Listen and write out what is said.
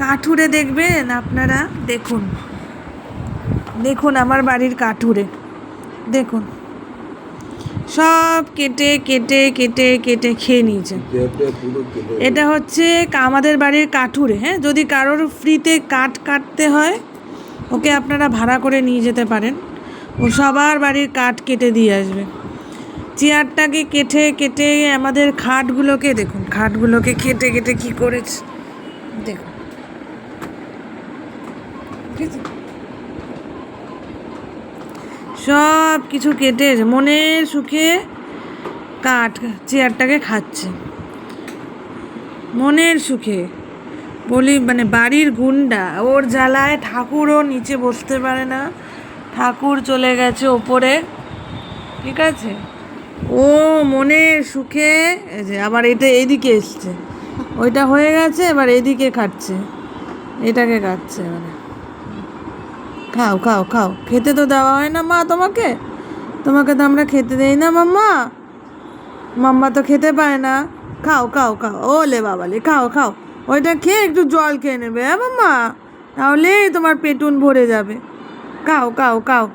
কাঠুরে দেখবেন আপনারা, দেখুন দেখুন আমার বাড়ির কাঠুরে দেখুন, সব কেটে কেটে কেটে কেটে খেয়ে নিয়েছে। এটা হচ্ছে আমাদের বাড়ির কাঠুরে। হ্যাঁ, যদি কারোর ফ্রিতে কাঠ কাটতে হয় ওকে আপনারা ভাড়া করে নিয়ে যেতে পারেন, ও সবার বাড়ির কাঠ কেটে দিয়ে আসবে। চেয়ারটাকে কেটে কেটে আমাদের খাটগুলোকে দেখুন, খাটগুলোকে কেটে কেটে কী করেছে দেখুন, সব কিছু কেটে মনের সুখে কাঠ চেয়ারটাকে খাচ্ছে মনের সুখে। বলি মানে বাড়ির গুন্ডা, ওর জ্বালায় ঠাকুরও নিচে বসতে পারে না, ঠাকুর চলে গেছে ওপরে, ঠিক আছে। ও মনের সুখে এই যে আবার এটা এইদিকে এসছে, ওইটা হয়ে গেছে, এবার এদিকে খাচ্ছে, এটাকে খাচ্ছে। মানে খাও খাও খাও, খেতে তো দেওয়া হয় না মা তোমাকে, তোমাকে তো আমরা খেতে দেই না মাম্মা, মাম্মা তো খেতে পায় না। খাও খাও খাও, ওলে বাবালে, খাও খাও, ওইটা খেয়ে একটু জল খেয়ে নেবে হ্যাঁ মাম্মা, তাহলেই তোমার পেটুন ভরে যাবে। খাও খাও খাও।